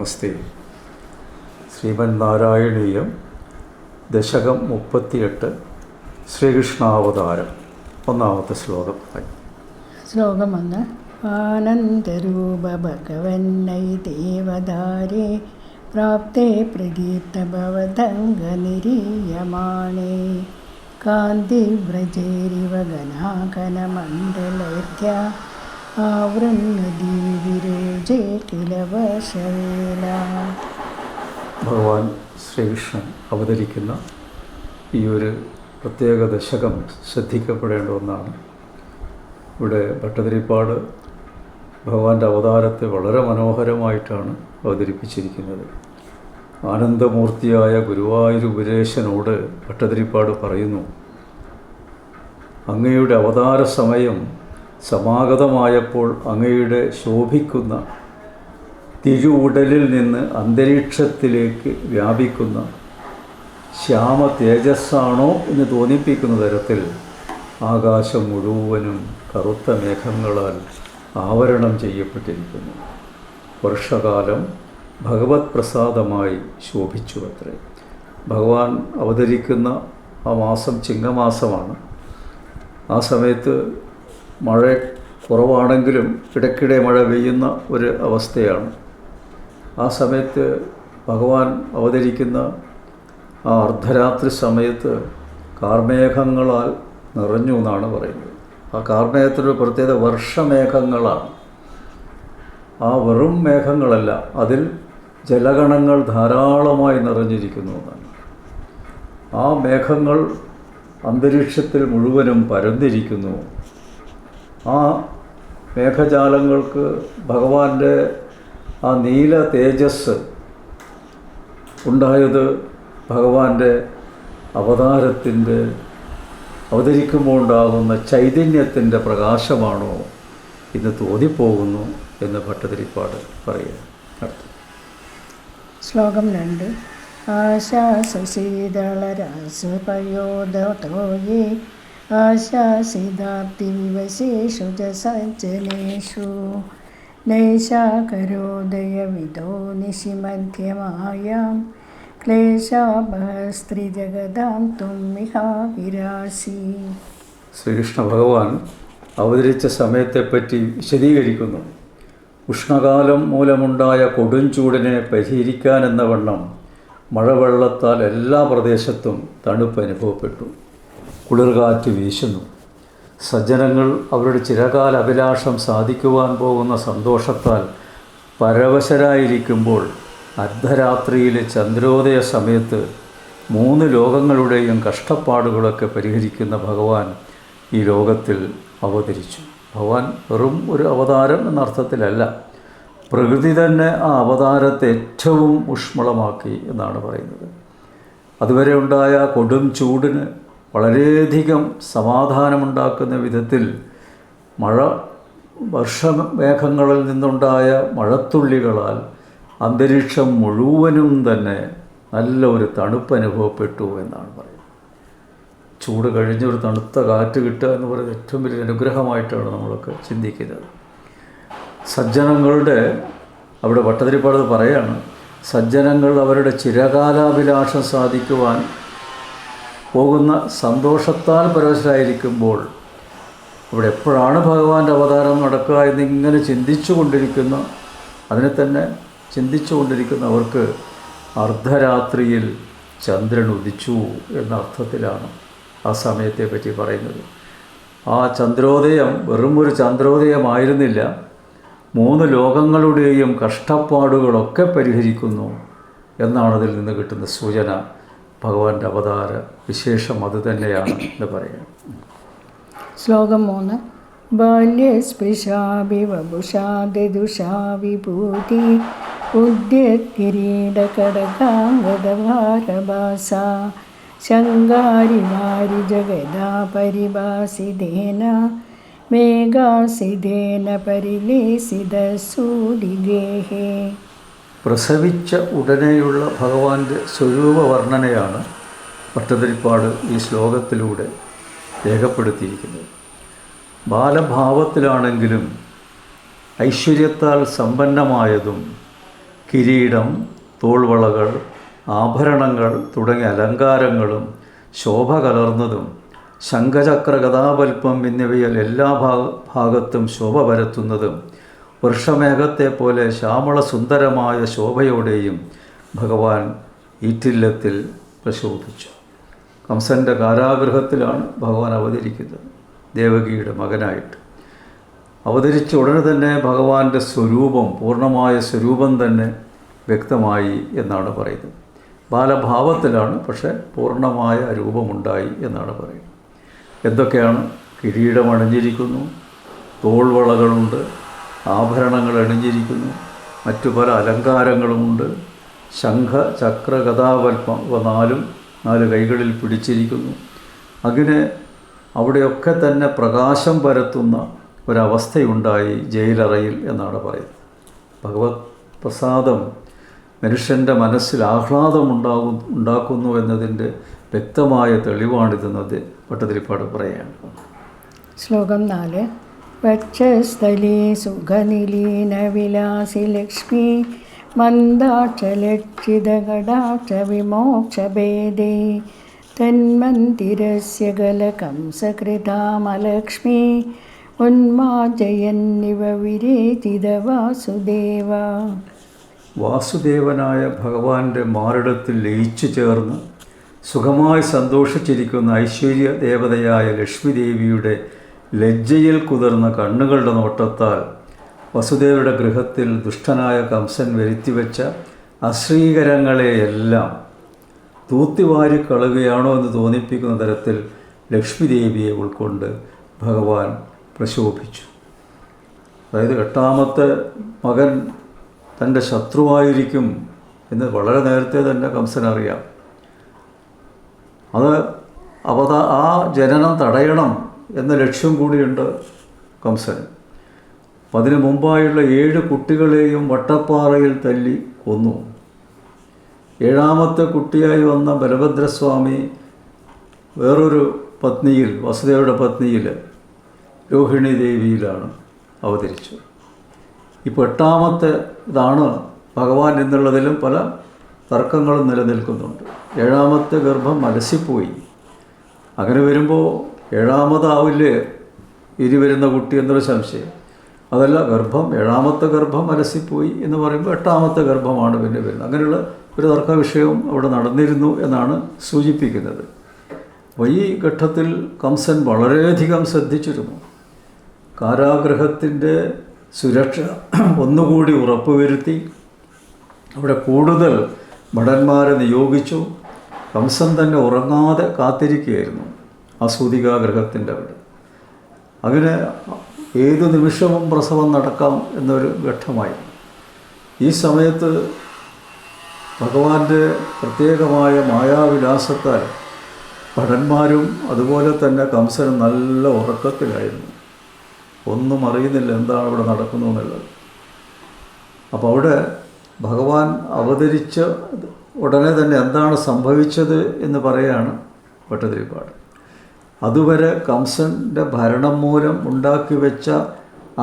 നമസ്തേ. ശ്രീമന്നാരായണീയം ദശകം 38 ശ്രീകൃഷ്ണാവതാരം. ഒന്നാമത്തെ ശ്ലോകം. ശ്ലോകം 1. ആനന്ദരൂപ ഭഗവന്നൈ ദേവധാരേ പ്രാപ്തേ പ്രദീപ്തഭവതംഗനിരീയമാണേ കാന്തിവ്രജേരിവ ഗനാകനമണ്ഡലൈർധ്യ ആവൃന്നതി വിരേജേ കിലവശവേല. ഭഗവാൻ ശ്രീകൃഷ്ണൻ അവതരിക്കുന്ന ഈ ഒരു പ്രത്യേക ദശകം ശ്രദ്ധിക്കപ്പെടേണ്ട ഒന്നാണ്. ഇവിടെ ഭട്ടതിരിപ്പാട് ഭഗവാന്റെ അവതാരത്തെ വളരെ മനോഹരമായിട്ടാണ് അവതരിപ്പിച്ചിരിക്കുന്നത്. ആനന്ദമൂർത്തിയായ ഗുരുവായൂർ ഉപദേശനോട് ഭട്ടതിരിപ്പാട് പറയുന്നു, അങ്ങയുടെ അവതാര സമയം സമാഗതമായപ്പോൾ അങ്ങയുടെ ശോഭിക്കുന്ന തിരുവുടലിൽ നിന്ന് അന്തരീക്ഷത്തിലേക്ക് വ്യാപിക്കുന്ന ശ്യാമ തേജസ്സാണോ എന്ന് തോന്നിപ്പിക്കുന്ന തരത്തിൽ ആകാശം മുഴുവനും കറുത്ത മേഘങ്ങളാൽ ആവരണം ചെയ്യപ്പെട്ടിരിക്കുന്നു. വർഷകാലം ഭഗവത് പ്രസാദമായി ശോഭിച്ചു അത്രേ. ഭഗവാൻ അവതരിക്കുന്ന ആ മാസം ചിങ്ങമാസമാണ്. ആ സമയത്ത് മഴ കുറവാണെങ്കിലും ഇടയ്ക്കിടെ മഴ പെയ്യുന്ന ഒരു അവസ്ഥയാണ്. ആ സമയത്ത് ഭഗവാൻ അവതരിക്കുന്ന ആ അർദ്ധരാത്രി സമയത്ത് കാർമേഘങ്ങളാൽ നിറഞ്ഞു എന്നാണ് പറയുന്നത്. ആ കാർമേഘത്തിൻ്റെ പ്രത്യേകത വർഷമേഘങ്ങളാണ്. ആ വെറും മേഘങ്ങളല്ല, അതിൽ ജലഗണങ്ങൾ ധാരാളമായി നിറഞ്ഞിരിക്കുന്നു എന്നാണ്. ആ മേഘങ്ങൾ അന്തരീക്ഷത്തിൽ മുഴുവനും പരന്നിരിക്കുന്നു. ആ മേഘജാലങ്ങൾക്ക് ഭഗവാന്റെ ആ നീല തേജസ് ഉണ്ടായത് ഭഗവാന്റെ അവതരിക്കുമ്പോൾ ഉണ്ടാകുന്ന ചൈതന്യത്തിൻ്റെ പ്രകാശമാണോ എന്ന് തോന്നിപ്പോകുന്നു എന്ന് ഭട്ടതിരിപ്പാട് പറയുക. ശ്ലോകം 2. ആശാസശീതളരാസപയോധോയേ ആശാസിതാപ്തിവിവശേഷു ച സജ്ജനേഷു നൈഷാകരോദയവിദോ നിശിമധ്യമായാം ക്ലേശാപഹസ്ത്രീജഗതാം തുമ്മിഹാവിരാസി. ശ്രീകൃഷ്ണ ഭഗവാൻ അവതരിച്ച സമയത്തെപ്പറ്റി വിശദീകരിക്കുന്നു. ഉഷ്ണകാലം മൂലമുണ്ടായ കൊടുംചൂടിനെ പരിഹരിക്കാനെന്ന വണ്ണം മഴവെള്ളത്താൽ എല്ലാ പ്രദേശത്തും തണുപ്പ് അനുഭവപ്പെട്ടു. കുളിർകാറ്റ് വീശുന്നു. സജ്ജനങ്ങൾ അവരുടെ ചിരകാല അഭിലാഷം സാധിക്കുവാൻ പോകുന്ന സന്തോഷത്താൽ പരവശരായിരിക്കുമ്പോൾ അർദ്ധരാത്രിയിലെ ചന്ദ്രോദയ സമയത്ത് 3 ലോകങ്ങളുടെയും കഷ്ടപ്പാടുകളൊക്കെ പരിഹരിക്കുന്ന ഭഗവാൻ ഈ ലോകത്തിൽ അവതരിച്ചു. ഭഗവാൻ വെറും ഒരു അവതാരം എന്നർത്ഥത്തിലല്ല, പ്രകൃതി തന്നെ ആ അവതാരത്തെ ഏറ്റവും ഊഷ്മളമാക്കി എന്നാണ് പറയുന്നത്. അതുവരെ ഉണ്ടായ കൊടും ചൂടിന് വളരെയധികം സമാധാനമുണ്ടാക്കുന്ന വിധത്തിൽ വർഷമേഘങ്ങളിൽ നിന്നുണ്ടായ മഴത്തുള്ളികളാൽ അന്തരീക്ഷം മുഴുവനും തന്നെ നല്ല ഒരു തണുപ്പ് അനുഭവപ്പെട്ടു എന്നാണ് പറയുന്നത്. ചൂട് കഴിഞ്ഞൊരു തണുത്ത കാറ്റ് കിട്ടുക എന്ന് പറയുന്നത് ഏറ്റവും വലിയ അനുഗ്രഹമായിട്ടാണ് നമ്മളൊക്കെ ചിന്തിക്കുന്നത്. സജ്ജനങ്ങളുടെ അവിടെ ഭട്ടതിരിപ്പാട് പറയാണ്, സജ്ജനങ്ങൾ അവരുടെ ചിരകാലാഭിലാഷം സാധിക്കുവാൻ പോകുന്ന സന്തോഷത്താൽ പരവശരായിരിക്കുമ്പോൾ ഇവിടെ എപ്പോഴാണ് ഭഗവാന്റെ അവതാരം നടക്കുക എന്നിങ്ങനെ അതിനെ തന്നെ ചിന്തിച്ചു കൊണ്ടിരിക്കുന്നവർക്ക് അർദ്ധരാത്രിയിൽ ചന്ദ്രൻ ഉദിച്ചു എന്ന അർത്ഥത്തിലാണ് ആ സമയത്തെ പറ്റി പറയുന്നത്. ആ ചന്ദ്രോദയം വെറും ഒരു ചന്ദ്രോദയമായിരുന്നില്ല, 3 ലോകങ്ങളുടെയും കഷ്ടപ്പാടുകളൊക്കെ പരിഹരിക്കുന്നു എന്നാണ് അതിൽ നിന്ന് കിട്ടുന്ന സൂചന. ഭഗവാന്റെ അവതാര വിശേഷം അതുതന്നെയാണ് എന്ന് പറയാം. ശ്ലോകം 3. ബാല്യേ സ്പൃശാഭി വപുഷാദിദുഷാ വിഭൂതി ഉദ്യത്കിരീടകടകാംഗദഭാരഭാസ ശങ്കാരി വാരി ജഗദാ പരിഭാസിതേന മേഘാസിതേന പരിലേസിതസൂദിഗേഹേ. പ്രസവിച്ച ഉടനെയുള്ള ഭഗവാന്റെ സ്വരൂപ വർണ്ണനയാണ് ഭട്ടതിരിപ്പാട് ഈ ശ്ലോകത്തിലൂടെ രേഖപ്പെടുത്തിയിരിക്കുന്നത്. ബാലഭാവത്തിലാണെങ്കിലും ഐശ്വര്യത്താൽ സമ്പന്നമായതും കിരീടം, തോൾവളകൾ, ആഭരണങ്ങൾ തുടങ്ങിയ അലങ്കാരങ്ങളും ശോഭ കലർന്നതും ശംഖചക്ര ഗദാപൽപ്പം എന്നിവയിൽ എല്ലാ ഭാഗത്തും ശോഭ പരത്തുന്നതും വൃഷമേഘത്തെ പോലെ ശ്യാമള സുന്ദരമായ ശോഭയോടെയും ഭഗവാൻ ഈറ്റില്ലത്തിൽ പ്രശോഭിച്ചു. കംസൻ്റെ കാരാഗൃഹത്തിലാണ് ഭഗവാൻ അവതരിക്കുന്നത്, ദേവകിയുടെ മകനായിട്ട്. അവതരിച്ച ഉടനെ തന്നെ ഭഗവാന്റെ സ്വരൂപം, പൂർണ്ണമായ സ്വരൂപം തന്നെ വ്യക്തമായി എന്നാണ് പറയുന്നത്. ബാലഭാവത്തിലാണ്, പക്ഷേ പൂർണ്ണമായ രൂപമുണ്ടായി എന്നാണ് പറയുന്നത്. എന്തൊക്കെയാണ്? കിരീടം അണിഞ്ഞിരിക്കുന്നു, തോൾവളകളുണ്ട്, ആഭരണങ്ങൾ അണിഞ്ഞിരിക്കുന്നു, മറ്റു പല അലങ്കാരങ്ങളുമുണ്ട്. ശംഖ, ചക്ര, ഗദാപൽപ്പം ഇവ നാല് കൈകളിൽ പിടിച്ചിരിക്കുന്നു. അങ്ങനെ അവിടെയൊക്കെ തന്നെ പ്രകാശം പരത്തുന്ന ഒരവസ്ഥയുണ്ടായി ജയിലറയിൽ എന്നാണ് പറയുന്നത്. ഭഗവത് പ്രസാദം മനുഷ്യൻ്റെ മനസ്സിൽ ഉണ്ടാക്കുന്നു എന്നതിൻ്റെ വ്യക്തമായ തെളിവാണിതെന്നത് ഭട്ടതിരിപ്പാട് പറയുകയാണ്. ശ്ലോകം 4. വക്ഷസ്ഥലേ സുഖനിലീന വിലാസി ലക്ഷ്മി മന്ദാക്ഷലക്ഷിതകടാക്ഷ വിമോക്ഷഭേദേ തന്മന്ദിരസ്യ ഗലകംസകൃതാമലക്ഷ്മി ഉന്മാജയന്നിവ വിരേചിത വാസുദേവ. വാസുദേവനായ ഭഗവാന്റെ മാറിടത്തിൽ ലയിച്ചു ചേർന്ന് സുഖമായി സന്തോഷിച്ചിരിക്കുന്ന ഐശ്വര്യ ദേവതയായ ലക്ഷ്മി ദേവിയുടെ ലജ്ജയിൽ കുതിർന്ന കണ്ണുകളുടെ നോട്ടത്താൽ വസുദേവരുടെ ഗൃഹത്തിൽ ദുഷ്ടനായ കംസൻ വരുത്തിവെച്ച അശ്രീകരങ്ങളെയെല്ലാം തൂത്തിവാരി കളയുകയാണോ എന്ന് തോന്നിപ്പിക്കുന്ന തരത്തിൽ ലക്ഷ്മി ദേവിയെ ഉൾക്കൊണ്ട് ഭഗവാൻ പ്രശോഭിച്ചു. അതായത് 8ാമത്തെ മകൻ തൻ്റെ ശത്രുവായിരിക്കും എന്ന് വളരെ നേരത്തെ തന്നെ കംസനറിയാം. അത് ആ ജനനം തടയണം എന്ന ലക്ഷ്യം കൂടിയുണ്ട് കംസന്. അതിനു മുമ്പായുള്ള 7 കുട്ടികളെയും വട്ടപ്പാറയിൽ തല്ലി കൊന്നു. 7ാമത്തെ കുട്ടിയായി വന്ന ബലഭദ്രസ്വാമി വേറൊരു പത്നിയിൽ, വസുദേവയുടെ പത്നിയിൽ രോഹിണി ദേവിയിലാണ് അവതരിച്ചത്. ഇപ്പോൾ 8ാമത്തെ ഇതാണ് ഭഗവാൻ എന്നുള്ളതിലും പല തർക്കങ്ങളും നിലനിൽക്കുന്നുണ്ട്. 7ാമത്തെ ഗർഭം അലസിപ്പോയി. അങ്ങനെ വരുമ്പോൾ 7ാമതാവില്ലേ ഇനി വരുന്ന കുട്ടി എന്നൊരു സംശയം. അതല്ല, 7ാമത്തെ ഗർഭം അലസിപ്പോയി എന്ന് പറയുമ്പോൾ 8ാമത്തെ ഗർഭമാണ് പിന്നെ വരുന്നത്. അങ്ങനെയുള്ള ഒരു തർക്ക വിഷയവും അവിടെ നടന്നിരുന്നു എന്നാണ് സൂചിപ്പിക്കുന്നത്. അപ്പോൾ ഈ ഘട്ടത്തിൽ കംസൻ വളരെയധികം ശ്രദ്ധിച്ചിരുന്നു. കാരാഗൃഹത്തിൻ്റെ സുരക്ഷ ഒന്നുകൂടി ഉറപ്പുവരുത്തി അവിടെ കൂടുതൽ ഭടന്മാരെ നിയോഗിച്ചു. കംസൻ തന്നെ ഉറങ്ങാതെ കാത്തിരിക്കുകയായിരുന്നു ആ സൂതികാഗൃഹത്തിൻ്റെ അവിടെ. അങ്ങനെ ഏതു നിമിഷവും പ്രസവം നടക്കാം എന്നൊരു ഘട്ടമായി. ഈ സമയത്ത് ഭഗവാന്റെ പ്രത്യേകമായ മായാവിലാസത്താൽ ഭടന്മാരും അതുപോലെ തന്നെ കംസനും നല്ല ഉറക്കത്തിലായിരുന്നു. ഒന്നും അറിയുന്നില്ല എന്താണ് ഇവിടെ നടക്കുന്നതെന്നുള്ളത്. അപ്പോൾ അവിടെ ഭഗവാൻ അവതരിച്ച ഉടനെ തന്നെ എന്താണ് സംഭവിച്ചത് എന്ന് പറയാണ് ഭട്ടതിരിപ്പാട്. അതുവരെ കംസൻ്റെ ഭരണം മൂലം ഉണ്ടാക്കി വെച്ച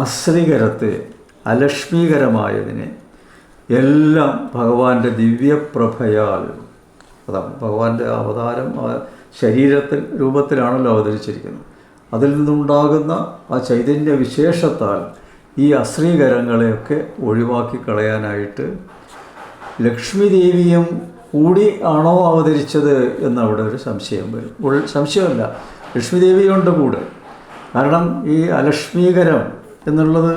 അശ്രീകരത്തെ, അലക്ഷ്മീകരമായതിനെ എല്ലാം ഭഗവാന്റെ ദിവ്യപ്രഭയാൽ, അതാണ് ഭഗവാന്റെ അവതാരം രൂപത്തിലാണല്ലോ അവതരിച്ചിരിക്കുന്നത്, അതിൽ നിന്നുണ്ടാകുന്ന ആ ചൈതന്യ വിശേഷത്താൽ ഈ അശ്രീകരങ്ങളെയൊക്കെ ഒഴിവാക്കി കളയാനായിട്ട് ലക്ഷ്മി ദേവിയും കൂടി ആണോ അവതരിച്ചത് എന്നവിടെ ഒരു സംശയം വരും. സംശയമല്ല, ലക്ഷ്മി ദേവിയുണ്ട് കൂടെ. കാരണം ഈ അലക്ഷ്മീകരം എന്നുള്ളത്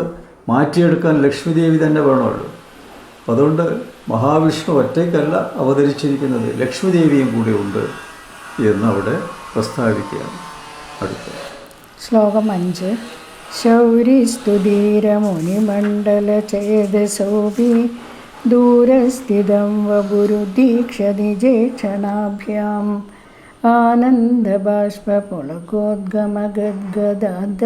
മാറ്റിയെടുക്കാൻ ലക്ഷ്മി ദേവി തന്നെ വേണമല്ലോ. അപ്പം അതുകൊണ്ട് മഹാവിഷ്ണു ഒറ്റയ്ക്കല്ല അവതരിച്ചിരിക്കുന്നത്, ലക്ഷ്മി ദേവിയും കൂടെ ഉണ്ട് എന്നവിടെ പ്രസ്താവിക്കുകയാണ്. അടുത്ത ശ്ലോകം 5. ശൗരിസ്തുധീരമുനിമണ്ഡലചേതസോപി ദൂരസ്ഥിതം വപുരുദീക്ഷനിജേക്ഷണാഭ്യാം ആനന്ദബാഷ്പുളകോദ്ഗമഗദ്ഗദാദ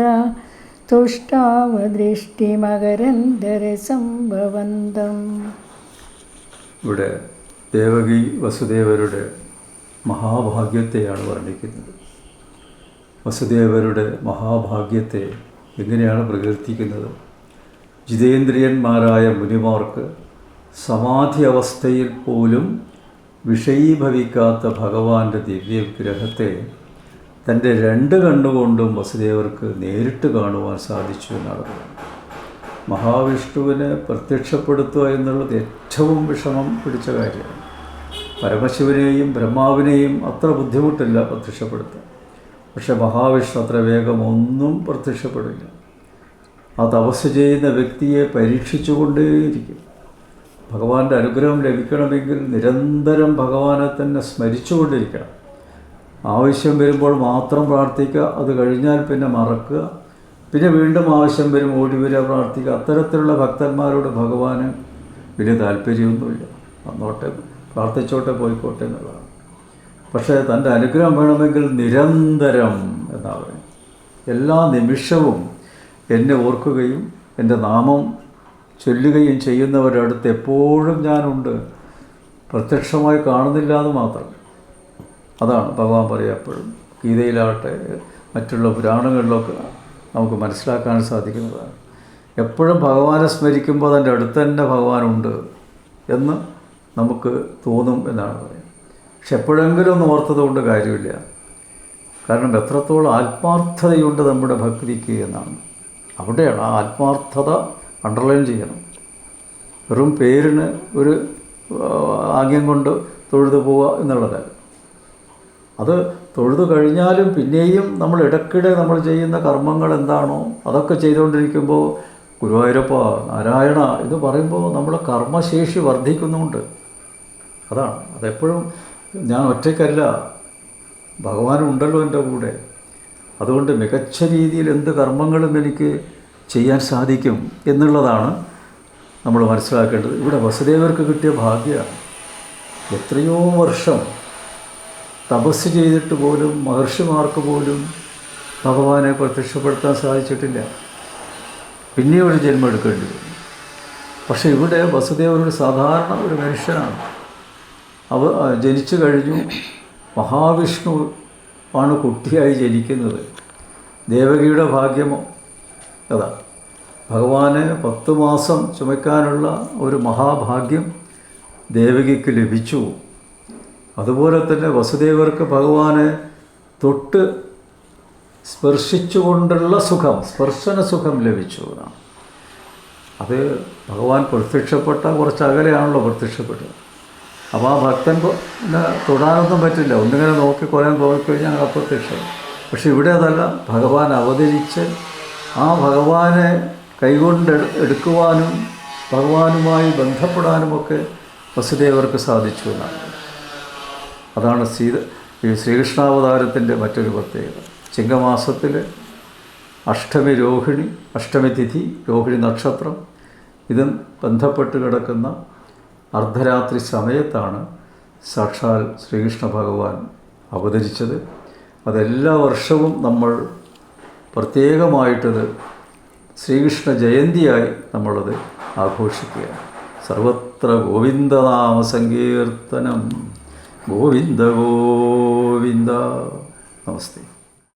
തുഷ്ടാവദൃഷ്ടിമകരന്ധരസംഭവന്തം. ഇവിടെ ദേവകി വസുദേവരുടെ മഹാഭാഗ്യത്തെയാണ് വർണ്ണിക്കുന്നത്. വസുദേവരുടെ മഹാഭാഗ്യത്തെ എങ്ങനെയാണ് പ്രകീർത്തിക്കുന്നത്? ജിതേന്ദ്രിയന്മാരായ മുനിമാർക്ക് സമാധി അവസ്ഥയിൽ പോലും വിഷയീഭവിക്കാത്ത ഭഗവാന്റെ ദിവ്യവിഗ്രഹത്തെ തൻ്റെ 2 കണ്ണുകൊണ്ടും വസുദേവർക്ക് നേരിട്ട് കാണുവാൻ സാധിച്ചു എന്നാണ് പറയുന്നത്. മഹാവിഷ്ണുവിനെ പ്രത്യക്ഷപ്പെടുത്തുക എന്നുള്ളത് ഏറ്റവും വിഷമം പിടിച്ച കാര്യമാണ്. പരമശിവനെയും ബ്രഹ്മാവിനെയും അത്ര ബുദ്ധിമുട്ടില്ല പ്രത്യക്ഷപ്പെടുത്താൻ. പക്ഷെ മഹാവിഷ്ണു അത്ര വേഗം ഒന്നും പ്രത്യക്ഷപ്പെടില്ല. ആ തപസ് ചെയ്യുന്ന വ്യക്തിയെ പരീക്ഷിച്ചുകൊണ്ടേയിരിക്കും. ഭഗവാന്റെ അനുഗ്രഹം ലഭിക്കണമെങ്കിൽ നിരന്തരം ഭഗവാനെ തന്നെ സ്മരിച്ചുകൊണ്ടിരിക്കണം. ആവശ്യം വരുമ്പോൾ മാത്രം പ്രാർത്ഥിക്കുക, അത് കഴിഞ്ഞാൽ പിന്നെ മറക്കുക, പിന്നെ വീണ്ടും ആവശ്യം വരും ഓടി വരിക, പ്രാർത്ഥിക്കുക. അത്തരത്തിലുള്ള ഭക്തന്മാരോട് ഭഗവാന് വലിയ താല്പര്യമൊന്നുമില്ല. വന്നോട്ടെ, പ്രാർത്ഥിച്ചോട്ടെ, പോയിക്കോട്ടെ എന്നുള്ളതാണ്. പക്ഷേ തൻ്റെ അനുഗ്രഹം വേണമെങ്കിൽ നിരന്തരം എന്നാ പറയും. എല്ലാ നിമിഷവും എന്നെ ഓർക്കുകയും എൻ്റെ നാമം ചൊല്ലുകയും ചെയ്യുന്നവരുടെ അടുത്ത് എപ്പോഴും ഞാനുണ്ട്. പ്രത്യക്ഷമായി കാണുന്നില്ല എന്ന് മാത്രം. അതാണ് ഭഗവാൻ പറയുക. എപ്പോഴും ഗീതയിലാവട്ടെ മറ്റുള്ള പുരാണങ്ങളിലൊക്കെ നമുക്ക് മനസ്സിലാക്കാൻ സാധിക്കുന്നതാണ്. എപ്പോഴും ഭഗവാനെ സ്മരിക്കുമ്പോൾ അതിൻ്റെ അടുത്ത് തന്നെ ഭഗവാനുണ്ട് എന്ന് നമുക്ക് തോന്നും എന്നാണ് പറയുന്നത്. പക്ഷെ എപ്പോഴെങ്കിലും ഒന്ന് ഓർത്തത് കൊണ്ട് കാര്യമില്ല. കാരണം എത്രത്തോളം ആത്മാർത്ഥതയുണ്ട് നമ്മുടെ ഭക്തിക്ക് എന്നാണ്. അവിടെയാണ് ആ ആത്മാർത്ഥത അണ്ടർലൈൻ ചെയ്യണം. വെറും പേരിന് ഒരു ആംഗ്യം കൊണ്ട് തൊഴുതു പോവുക എന്നുള്ളതല്ല. അത് തൊഴുതു കഴിഞ്ഞാലും പിന്നെയും നമ്മൾ ഇടയ്ക്കിടെ നമ്മൾ ചെയ്യുന്ന കർമ്മങ്ങൾ എന്താണോ അതൊക്കെ ചെയ്തുകൊണ്ടിരിക്കുമ്പോൾ ഗുരുവായൂരപ്പ, നാരായണ ഇത് പറയുമ്പോൾ നമ്മുടെ കർമ്മശേഷി വർദ്ധിക്കുന്നുണ്ട്. അതാണ്. അതെപ്പോഴും ഞാൻ ഒറ്റയ്ക്കല്ല, ഭഗവാനുണ്ടല്ലോ എൻ്റെ കൂടെ. അതുകൊണ്ട് മികച്ച രീതിയിൽ എന്ത് കർമ്മങ്ങളും എനിക്ക് ചെയ്യാൻ സാധിക്കും എന്നുള്ളതാണ് നമ്മൾ മനസ്സിലാക്കേണ്ടത്. ഇവിടെ വസുദേവർക്ക് കിട്ടിയ ഭാഗ്യമാണ്. എത്രയോ വർഷം തപസ് ചെയ്തിട്ട് പോലും മഹർഷിമാർക്ക് പോലും ഭഗവാനെ പ്രത്യക്ഷപ്പെടുത്താൻ സാധിച്ചിട്ടില്ല. പിന്നെയും ഒരു ജന്മം എടുക്കേണ്ടി വരും. പക്ഷേ ഇവിടെ വസുദേവർ സാധാരണ ഒരു മനുഷ്യനാണ്. ജനിച്ചു കഴിഞ്ഞു. മഹാവിഷ്ണു ആണ് കുട്ടിയായി ജനിക്കുന്നത്. ദേവകിയുടെ ഭാഗ്യമോ അതാ. ഭഗവാനെ 10 മാസം ചുമക്കാനുള്ള ഒരു മഹാഭാഗ്യം ദേവകിക്ക് ലഭിച്ചു. അതുപോലെ തന്നെ വസുദേവർക്ക് ഭഗവാനെ തൊട്ട് സ്പർശിച്ചുകൊണ്ടുള്ള സുഖം, സ്പർശന സുഖം ലഭിച്ചു. അത് ഭഗവാൻ പ്രത്യക്ഷപ്പെട്ട കുറച്ച് അകലെയാണല്ലോ പ്രത്യക്ഷപ്പെട്ടത്. അപ്പോൾ ആ ഭക്തൻ തൊടാനൊന്നും പറ്റില്ല. ഒന്നിങ്ങനെ നോക്കി കുറേ പോയിക്കഴിഞ്ഞാൽ അപ്രത്യക്ഷം. പക്ഷെ ഇവിടെ അതല്ല. ഭഗവാൻ അവതരിച്ച് ആ ഭഗവാനെ കൈകൊണ്ട് എടുക്കുവാനും ഭഗവാനുമായി ബന്ധപ്പെടാനുമൊക്കെ വസുദേവർക്ക് സാധിച്ചു എന്നാണ്. അതാണ് ഈ ശ്രീകൃഷ്ണാവതാരത്തിൻ്റെ മറ്റൊരു പ്രത്യേകത. ചിങ്ങമാസത്തിൽ അഷ്ടമി രോഹിണി, അഷ്ടമി തിഥി, രോഹിണി നക്ഷത്രം ഇതും ബന്ധപ്പെട്ട് കിടക്കുന്ന അർദ്ധരാത്രി സമയത്താണ് സാക്ഷാൽ ശ്രീകൃഷ്ണ ഭഗവാൻ അവതരിച്ചത്. അതെല്ലാ വർഷവും നമ്മൾ പ്രത്യേകമായിട്ടത് ശ്രീകൃഷ്ണ ജയന്തിയായി നമ്മളത് ആഘോഷിക്കുകയാണ്. സർവത്ര ഗോവിന്ദനാമ സങ്കീർത്തനം. ഗോവിന്ദ ഗോവിന്ദ. നമസ്തേ.